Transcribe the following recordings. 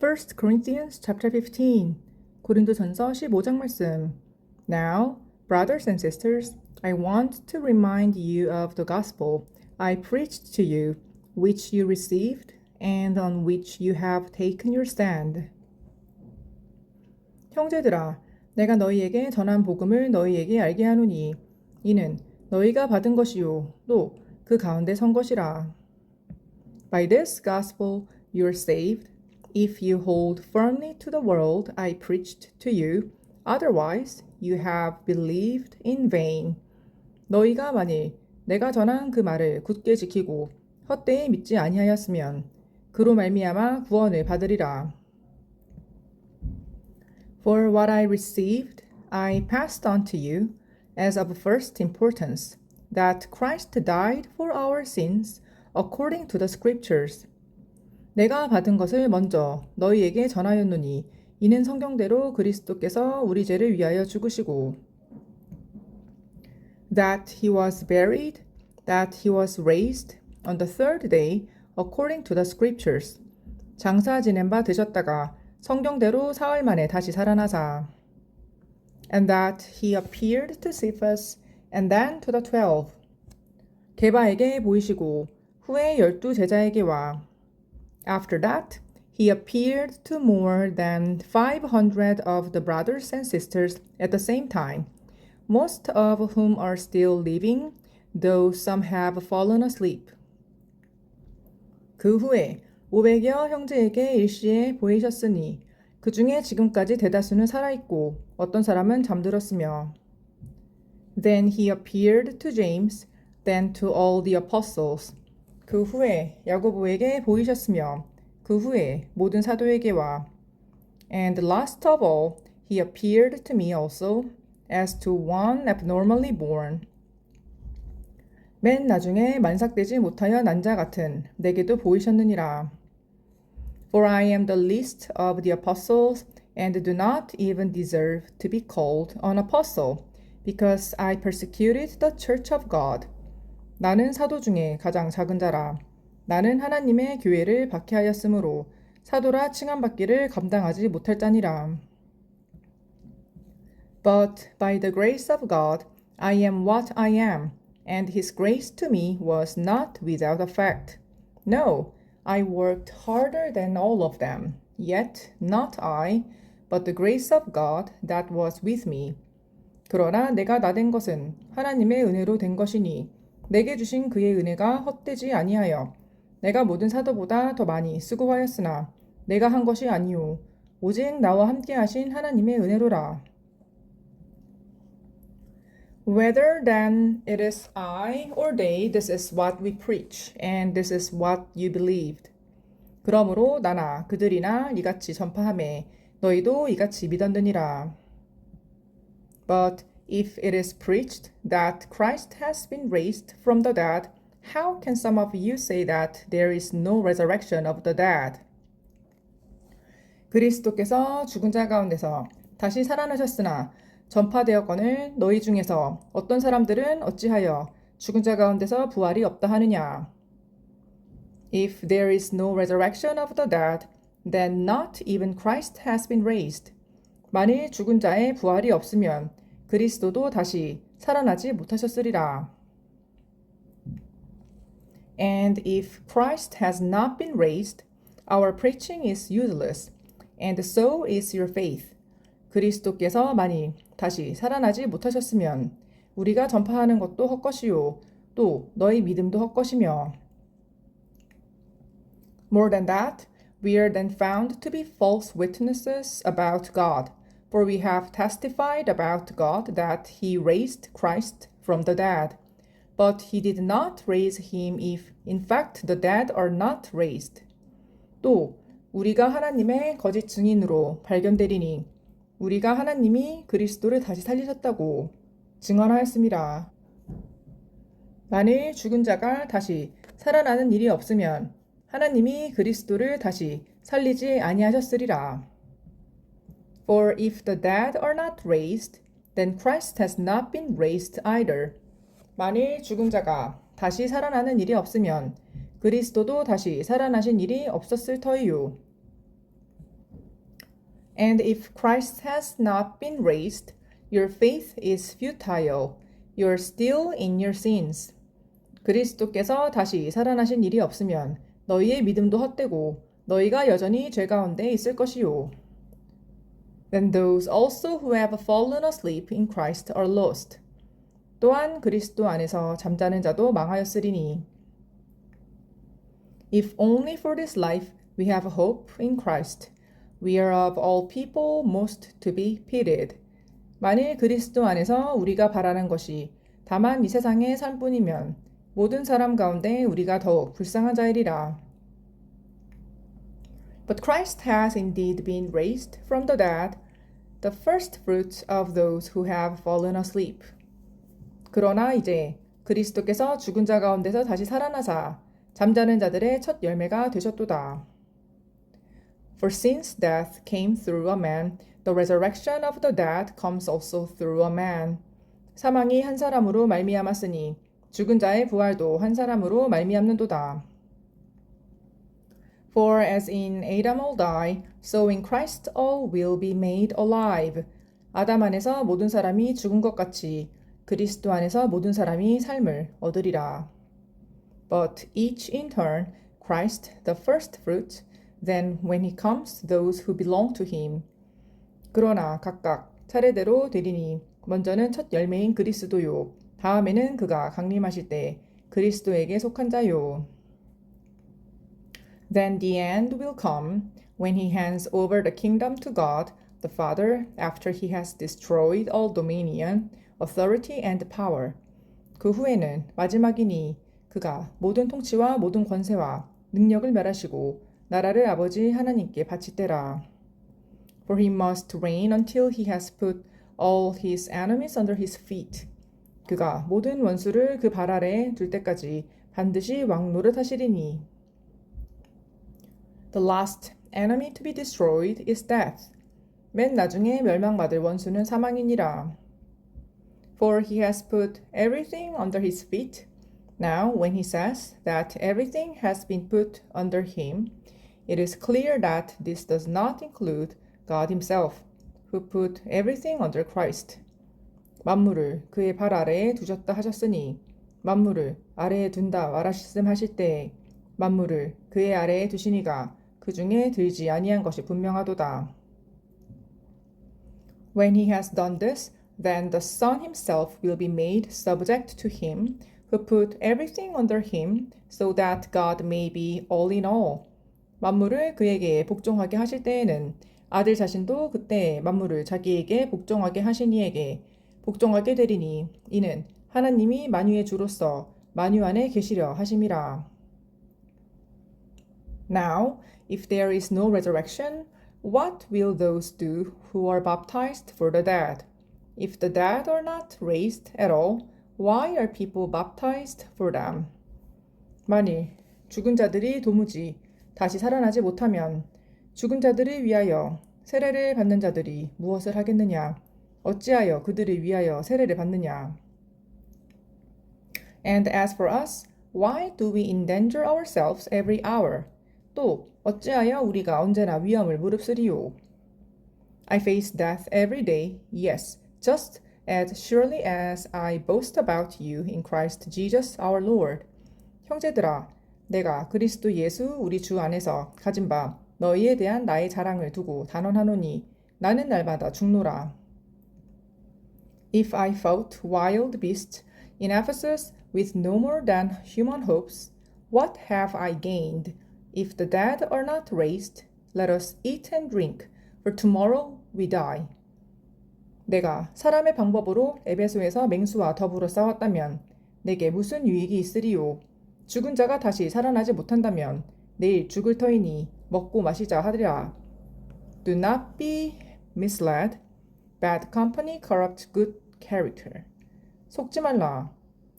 1 Corinthians chapter 15. 고린도전서 15장 말씀. Now, brothers and sisters, I want to remind you of the gospel I preached to you, which you received and on which you have taken your stand. 형제들아, 내가 너희에게 전한 복음을 너희에게 알게 하노니 이는 너희가 받은 것이요 또 그 가운데 선 것이라. By this gospel you are saved, if you hold firmly to the word I preached to you, otherwise you have believed in vain. 너희가 만일 내가 전한 그 말을 굳게 지키고 헛되이 믿지 아니하였으면 그로 말미암아 구원을 받으리라. For what I received, I passed on to you as of first importance, that Christ died for our sins according to the scriptures. 내가 받은 것을 먼저 너희에게 전하였노니 이는 성경대로 그리스도께서 우리 죄를 위하여 죽으시고 that he was buried, that he was raised on the third day according to the scriptures. 장사 지낸 바 되셨다가 성경대로 사흘 만에 다시 살아나사. And that he appeared to Cephas and then to the 12. 게바에게 보이시고 후에 12 제자에게와. After that, he appeared to more than 500 of the brothers and sisters at the same time, most of whom are still living, though some have fallen asleep. 그 후에 500여 형제에게 일시에 보이셨으니 그 중에 지금까지 대다수는 살아있고 어떤 사람은 잠들었으며. Then he appeared to James, then to all the apostles. 그 후에 야고보에게 보이셨으며 그 후에 모든 사도에게와. And last of all, he appeared to me also, as to one abnormally born. 맨 나중에 만삭되지 못하여 난 자 같은 내게도 보이셨느니라. For I am the least of the apostles, and do not even deserve to be called an apostle, because I persecuted the church of God. 나는 사도 중에 가장 작은 자라. 나는 하나님의 교회를 박해하였으므로 사도라 칭함받기를 감당하지 못할 자니라. But by the grace of God, I am what I am, and his grace to me was not without effect. No, I worked harder than all of them, yet not I, but the grace of God that was with me. 그러나 내가 나된 것은 하나님의 은혜로 된 것이니 내게 주신 그의 은혜가 헛되지 아니하여 내가 모든 사도보다 더 많이 수고하였으나 내가 한 것이 아니오 오직 나와 함께 하신 하나님의 은혜로라. Whether then it is I or they, this is what we preach, and this is what you believed. 그러므로 나나 그들이나 이같이 전파하매 너희도 이같이 믿었느니라. But if it is preached that Christ has been raised from the dead, how can some of you say that there is no resurrection of the dead? 그리스도께서 죽은 자 가운데서 다시 살아나셨으나 전파되었거늘 너희 중에서 어떤 사람들은 어찌하여 죽은 자 가운데서 부활이 없다 하느냐? If there is no resurrection of the dead, then not even Christ has been raised. 만일 죽은 자의 부활이 없으면 그리스도도 다시 살아나지 못하셨으리라. And if Christ has not been raised, our preaching is useless, and so is your faith. 그리스도께서 만일 다시 살아나지 못하셨으면 우리가 전파하는 것도 헛것이요 또 너희 믿음도 헛것이며. More than that, we are then found to be false witnesses about God, for we have testified about God that he raised Christ from the dead. But he did not raise him if in fact the dead are not raised. 또 우리가 하나님의 거짓 증인으로 발견되리니 우리가 하나님이 그리스도를 다시 살리셨다고 증언하였습니다. 만일 죽은 자가 다시 살아나는 일이 없으면 하나님이 그리스도를 다시 살리지 아니하셨으리라. For if the dead are not raised, then Christ has not been raised either. 만일 죽은 자가 다시 살아나는 일이 없으면 그리스도도 다시 살아나신 일이 없었을 터이요. And if Christ has not been raised, your faith is futile. You're still in your sins. 그리스도께서 다시 살아나신 일이 없으면 너희의 믿음도 헛되고 너희가 여전히 죄 가운데 있을 것이요. Then those also who have fallen asleep in Christ are lost. 또한 그리스도 안에서 잠자는 자도 망하였으리니. If only for this life we have hope in Christ, we are of all people most to be pitied. 만일 그리스도 안에서 우리가 바라는 것이 다만 이 세상의 삶뿐이면 모든 사람 가운데 우리가 더욱 불쌍한 자이리라. But Christ has indeed been raised from the dead, the first fruits of those who have fallen asleep. 그러나 이제 그리스도께서 죽은 자 가운데서 다시 살아나사 잠자는 자들의 첫 열매가 되셨도다. For since death came through a man, the resurrection of the dead comes also through a man. 사망이 한 사람으로 말미암았으니 죽은 자의 부활도 한 사람으로 말미암는도다. For as in Adam all die, so in Christ all will be made alive. 아담 안에서 모든 사람이 죽은 것 같이 그리스도 안에서 모든 사람이 삶을 얻으리라. But each in turn, Christ the first fruit, then when he comes, those who belong to him. 그러나 각각 차례대로 되리니 먼저는 첫 열매인 그리스도요. 다음에는 그가 강림하실 때 그리스도에게 속한 자요. Then the end will come when he hands over the kingdom to God, the Father, after he has destroyed all dominion, authority and power. 그 후에는 마지막이니 그가 모든 통치와 모든 권세와 능력을 멸하시고 나라를 아버지 하나님께 바치되라. For he must reign until he has put all his enemies under his feet. 그가 모든 원수를 그 발 아래 둘 때까지 반드시 왕노릇하시리니. The last enemy to be destroyed is death. 맨 나중에 멸망받을 원수는 사망이니라. For he has put everything under his feet. Now, when he says that everything has been put under him, it is clear that this does not include God himself, who put everything under Christ. 만물을 그의 발 아래에 두셨다 하셨으니 만물을 아래에 둔다 말하셨음 때에 만물을 그의 아래에 두시니가 그 중에 들지 아니한 것이 분명하도다. When he has done this, then the Son himself will be made subject to him, who put everything under him, so that God may be all in all. 만물을 그에게 복종하게 하실 때에는 아들 자신도 그때 만물을 자기에게 복종하게 하신 이에게 복종하게 되리니 이는 하나님이 만유의 주로서 만유 안에 계시려 하심이라. Now, if there is no resurrection, what will those do who are baptized for the dead? If the dead are not raised at all, why are people baptized for them? 만일 죽은 자들이 도무지 다시 살아나지 못하면 죽은 자들을 위하여 세례를 받는 자들이 무엇을 하겠느냐? 어찌하여 그들을 위하여 세례를 받느냐? And as for us, why do we endanger ourselves every hour? 또 어찌하여 우리가 언제나 위험을 무릅쓰리요? I face death every day, yes, just as surely as I boast about you in Christ Jesus our Lord. 형제들아, 내가 그리스도 예수 우리 주 안에서 가진 바 너희에 대한 나의 자랑을 두고 단언하노니 나는 날마다 죽노라. If I fought wild beasts in Ephesus with no more than human hopes, what have I gained? If the dead are not raised, let us eat and drink, for tomorrow we die. 내가 사람의 방법으로 에베소에서 맹수와 더불어 싸웠다면 내게 무슨 유익이 있으리요? 죽은 자가 다시 살아나지 못한다면 내일 죽을 터이니 먹고 마시자 하리라. Do not be misled. Bad company corrupts good character. 속지 말라.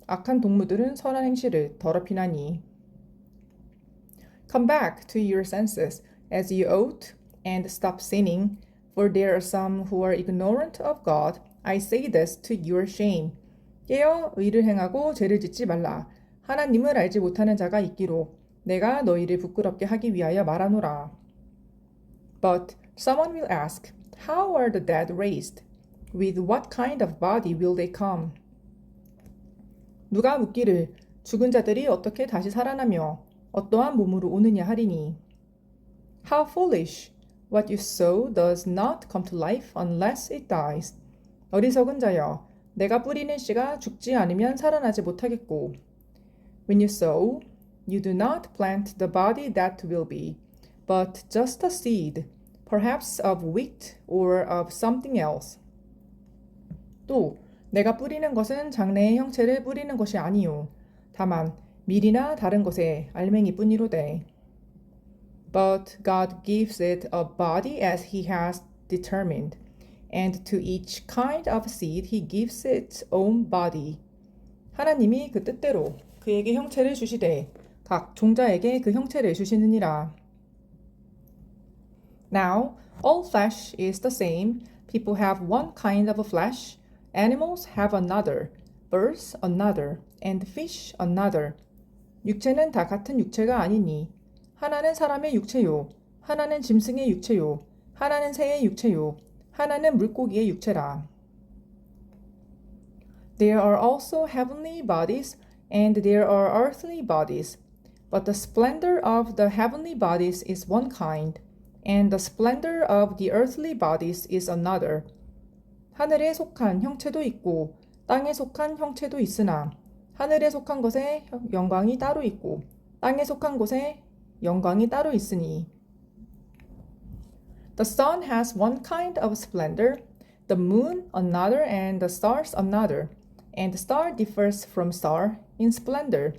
악한 동무들은 선한 행실을 더럽히나니. Come back to your senses as you ought and stop sinning, for there are some who are ignorant of God. I say this to your shame. 깨어 의를 행하고 죄를 짓지 말라. 하나님을 알지 못하는 자가 있기로 내가 너희를 부끄럽게 하기 위하여 말하노라. But Someone will ask, how are the dead raised? With what kind of body will they come? 누가 묻기를 죽은 자들이 어떻게 다시 살아나며 어떠한 몸으로 오느냐 하리니. How foolish! What you sow does not come to life unless it dies. 어리석은 자여, 내가 뿌리는 씨가 죽지 않으면 살아나지 못하겠고. When you sow, you do not plant the body that will be, but just a seed, perhaps of wheat or of something else. 또 내가 뿌리는 것은 장래의 형체를 뿌리는 것이 아니요 다만 밀이나 다른 것에 알맹이뿐이로되. But God gives it a body as he has determined, and to each kind of seed he gives its own body. 하나님이 그 뜻대로 그에게 형체를 주시되 각 종자에게 그 형체를 주시느니라. Now, all flesh is the same. People have one kind of flesh. Animals have another. Birds another. And fish another. 육체는 다 같은 육체가 아니니 하나는 사람의 육체요, 하나는 짐승의 육체요, 하나는 새의 육체요, 하나는 물고기의 육체라. There are also heavenly bodies, and there are earthly bodies. But the splendor of the heavenly bodies is one kind, and the splendor of the earthly bodies is another. 하늘에 속한 형체도 있고 땅에 속한 형체도 있으나 하늘에 속한 것에 영광이 따로 있고 땅에 속한 곳에 영광이 따로 있으니. The sun has one kind of splendor, the moon another, and the stars another, and the star differs from star in splendor.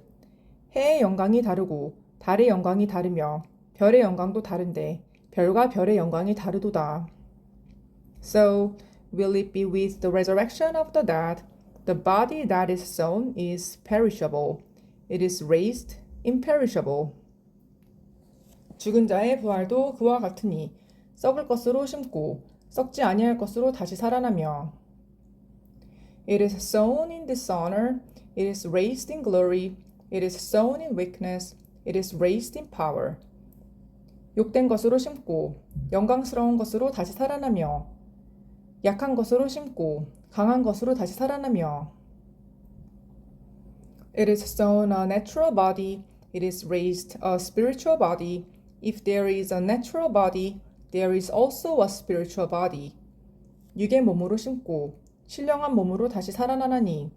해의 영광이 다르고 달의 영광이 다르며 별의 영광도 다른데 별과 별의 영광이 다르도다. So will it be with the resurrection of the dead? The body that is sown is perishable. It is raised imperishable. 죽은 자의 부활도 그와 같으니 썩을 것으로 심고 썩지 아니할 것으로 다시 살아나며. It is sown in dishonor. It is raised in glory. It is sown in weakness. It is raised in power. 욕된 것으로 심고 영광스러운 것으로 다시 살아나며 약한 것으로 심고 강한 것으로 다시 살아나며. It is sown a natural body. It is raised a spiritual body. If there is a natural body, there is also a spiritual body. 육의 몸으로 심고 신령한 몸으로 다시 살아나나니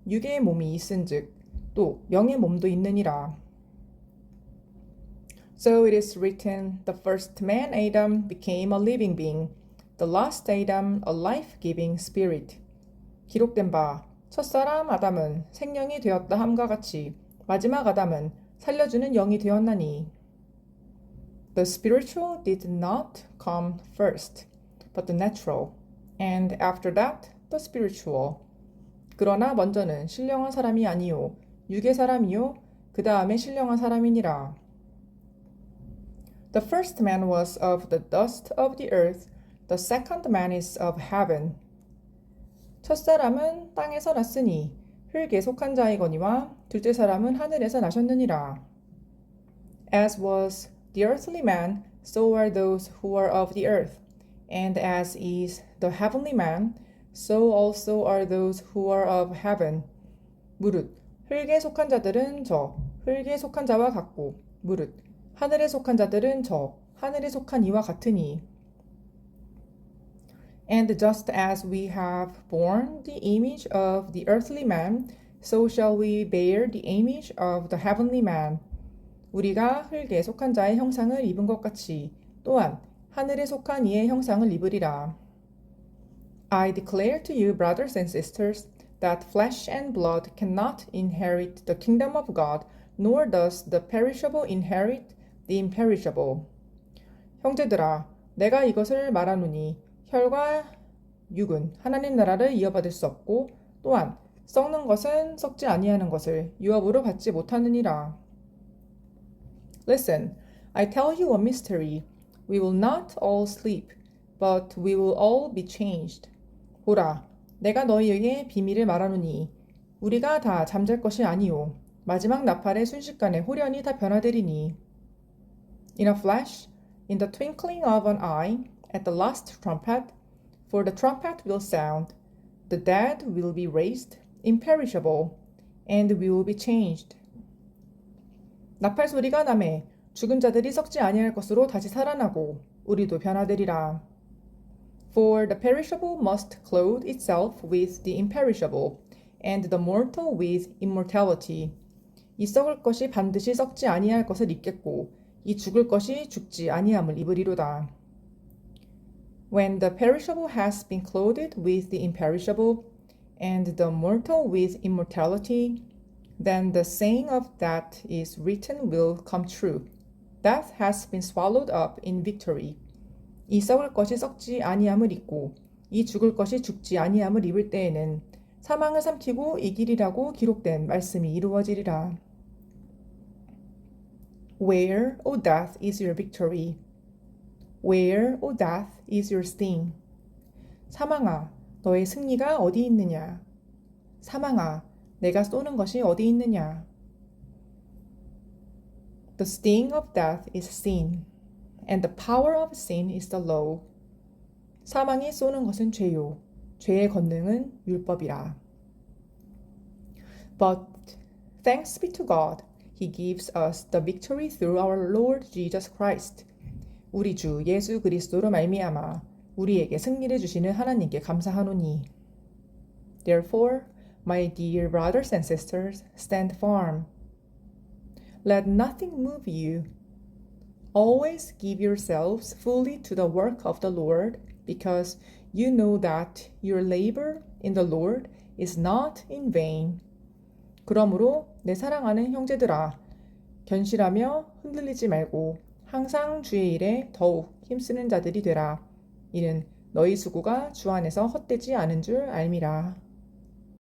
육의 몸이 있은즉 또 영의 몸도 있느니라. So it is written, the first man Adam became a living being, the last Adam a life-giving spirit. 기록된 바 첫사람 아담은 생명이 되었다 함과 같이 마지막 아담은 살려주는 영이 되었나니. The spiritual did not come first, but the natural, and after that the spiritual. 그러나 먼저는 신령한 사람이 아니요 육의 사람이요 그 다음에 신령한 사람이니라. The first man was of the dust of the earth, the second man is of heaven. 첫사람은 땅에서 났으니 흙에 속한 자이거니와 둘째 사람은 하늘에서 나셨느니라. As was the earthly man, so are those who are of the earth. And as is the heavenly man, so also are those who are of heaven. 무릇 흙에 속한 자들은 저 흙에 속한 자와 같고 무릇 하늘에 속한 자들은 저 하늘에 속한 이와 같으니. And just as we have borne the image of the earthly man, so shall we bear the image of the heavenly man. 우리가 흙에 속한 자의 형상을 입은 것 같이 또한 하늘에 속한 이의 형상을 입으리라. I declare to you, brothers and sisters, that flesh and blood cannot inherit the kingdom of God, nor does the perishable inherit the imperishable. 형제들아, 내가 이것을 말하노니 혈과 육은 하나님 나라를 이어받을 수 없고 또한 썩는 것은 썩지 아니하는 것을 유업으로 받지 못하느니라. Listen, I tell you a mystery. We will not all sleep, but we will all be changed. 보라, 내가 너희에게 비밀을 말하노니 우리가 다 잠잘 것이 아니요 마지막 나팔의 순식간에 홀연히 다 변화되리니. In a flash, in the twinkling of an eye, at the last trumpet, for the trumpet will sound, the dead will be raised imperishable, and we will be changed. 나팔 소리가 나매 죽은 자들이 썩지 아니할 것으로 다시 살아나고 우리도 변화되리라. For the perishable must clothe itself with the imperishable, and the mortal with immortality. 이 썩을 것이 반드시 썩지 아니할 것을 입겠고 이 죽을 것이 죽지 아니함을 입으리로다. When the perishable has been clothed with the imperishable, and the mortal with immortality, then the saying of that is written will come true. Death has been swallowed up in victory. 이 썩을 것이 썩지 아니함을 입고 이 죽을 것이 죽지 아니함을 입을 때에는 사망을 삼키고 이기리라고 기록된 말씀이 이루어지리라. Where, O death, is your victory? Where, O death, is your sting? 사망아, 너의 승리가 어디 있느냐? 사망아, 내가 쏘는 것이 어디 있느냐? The sting of death is sin, and the power of sin is the law. 사망이 쏘는 것은 죄요, 죄의 권능은 율법이라. But thanks be to God, He gives us the victory through our Lord Jesus Christ. 우리 주 예수 그리스도로 말미암아 우리에게 승리를 주시는 하나님께 감사하노니. Therefore, my dear brothers and sisters, stand firm. Let nothing move you. Always give yourselves fully to the work of the Lord, because you know that your labor in the Lord is not in vain. 그러므로 내 사랑하는 형제들아, 견실하며 흔들리지 말고 항상 주의 일에 더욱 힘쓰는 자들이 되라. 이는 너희 수고가 주 안에서 헛되지 않은 줄 알미라.